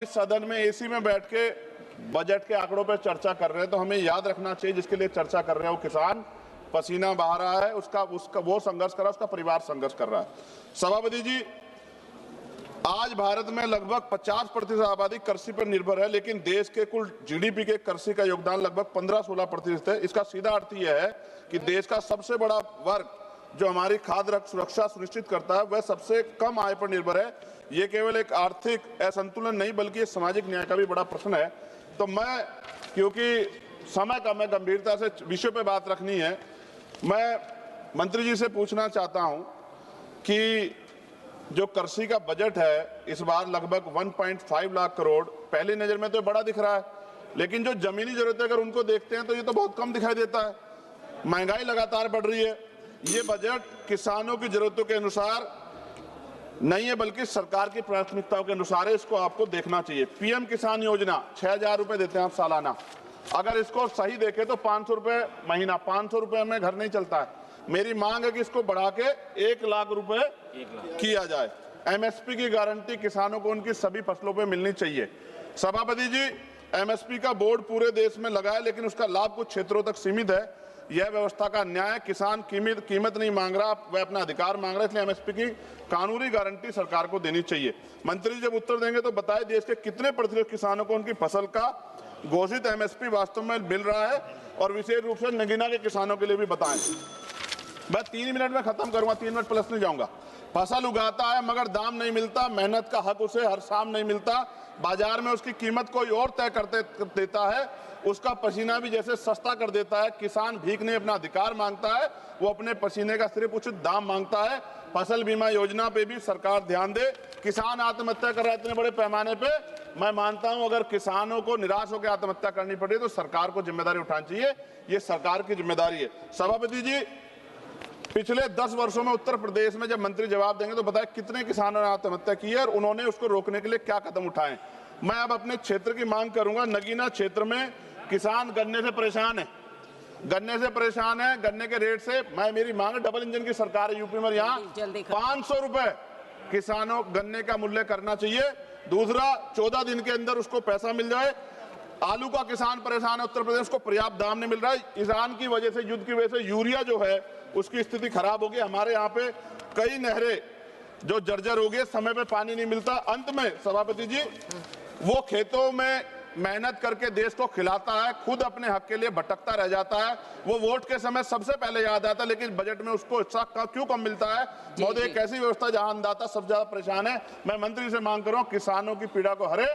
इस सदन में एसी में बैठ के बजट के आंकड़ों पर चर्चा कर रहे हैं तो हमें याद रखना चाहिए जिसके लिए चर्चा कर रहे हैं वो किसान पसीना बहा रहा है, उसका वो संघर्ष कर रहा है, उसका परिवार संघर्ष कर रहा है। सभापति जी, आज भारत में लगभग 50% आबादी कृषि पर निर्भर है, लेकिन देश के कुल जीडीपी के कृषि का योगदान लगभग 15-16% है। इसका सीधा अर्थ यह है कि देश का सबसे बड़ा वर्ग जो हमारी खाद्य सुरक्षा सुनिश्चित करता है वह सबसे कम आय पर निर्भर है। ये केवल एक आर्थिक असंतुलन नहीं बल्कि सामाजिक न्याय का भी बड़ा प्रश्न है। तो मैं, क्योंकि समय कम है, गंभीरता से विषय पे बात रखनी है, मैं मंत्री जी से पूछना चाहता हूं कि जो कृषि का बजट है इस बार लगभग 1.5 लाख करोड़, पहली नजर में तो बड़ा दिख रहा है, लेकिन जो जमीनी जरूरतें अगर उनको देखते हैं तो ये तो बहुत कम दिखाई देता है। महंगाई लगातार बढ़ रही है। ये बजट किसानों की जरूरतों के अनुसार नहीं है बल्कि सरकार की प्राथमिकताओं के अनुसार है। इसको आपको देखना चाहिए। पीएम किसान योजना 6,000 रुपए देते हैं आप सालाना। अगर इसको सही देखें तो 500 रुपए महीना, 500 रुपए में घर नहीं चलता है। मेरी मांग है कि इसको बढ़ा के 1 लाख रुपए किया जाए। एमएसपी की गारंटी किसानों को उनकी सभी फसलों पे मिलनी चाहिए। सभापति जी, एमएसपी का बोर्ड पूरे देश में लगा है, लेकिन उसका लाभ कुछ क्षेत्रों तक सीमित है। यह व्यवस्था का न्याय, किसान कीमत नहीं मांग रहा, वह अपना अधिकार मांग रहा है, इसलिए एमएसपी की कानूनी गारंटी सरकार को देनी चाहिए। मंत्री जी जब उत्तर देंगे तो बताएं देश के कितने प्रतिशत किसानों को उनकी फसल का घोषित एमएसपी वास्तव में मिल रहा है, और विशेष रूप से नगीना के किसानों के लिए भी बताएं। मैं 3 मिनट में खत्म करूंगा, 3 मिनट प्लस नहीं जाऊंगा। फसल उगाता है मगर दाम नहीं मिलता, मेहनत का हक उसे हर शाम नहीं मिलता, बाजार में उसकी कीमत कोई और तय कर देता है, उसका पसीना भी जैसे सस्ता कर देता है। किसान भीख नहीं अपना अधिकार मांगता है, वो अपने पसीने का सिर्फ उचित दाम मांगता है। फसल बीमा योजना पे भी सरकार ध्यान दे। किसान आत्महत्या कर रहे हैं इतने बड़े पैमाने पे, मैं मानता हूं अगर किसानों को निराश होकर आत्महत्या करनी पड़े तो सरकार को जिम्मेदारी उठानी चाहिए। ये सरकार की जिम्मेदारी है। सभापति जी, पिछले 10 वर्षों में उत्तर प्रदेश में जब मंत्री जवाब देंगे तो बताएं कितने किसानों ने आत्महत्या की है और उन्होंने उसको रोकने के लिए क्या कदम उठाए। मैं अब अपने क्षेत्र की मांग करूंगा। नगीना क्षेत्र में किसान गन्ने से परेशान है, गन्ने के रेट से। मेरी मांग है, डबल इंजन की सरकार है यूपी में, यहाँ 500 रुपए किसानों गन्ने का मूल्य करना चाहिए। दूसरा, 14 दिन के अंदर उसको पैसा मिल जाए। आलू का किसान परेशान है उत्तर प्रदेश को, पर्याप्त दाम नहीं मिल रहा है। ईरान की वजह से, युद्ध की वजह से यूरिया जो है उसकी स्थिति खराब होगी। हमारे यहाँ पे कई नहरें जो जर्जर हो गई, समय पे पानी नहीं मिलता। अंत में सभापति जी, वो खेतों में मेहनत करके देश को खिलाता है, खुद अपने हक के लिए भटकता रह जाता है। वो वोट के समय सबसे पहले याद आता है, लेकिन बजट में उसको हिस्सा क्यों कम मिलता है? महोदय, एक ऐसी व्यवस्था जहां अन्नदाता सबसे ज्यादा परेशान है। मैं मंत्री से मांग कर रहा हूं किसानों की पीड़ा को हरे।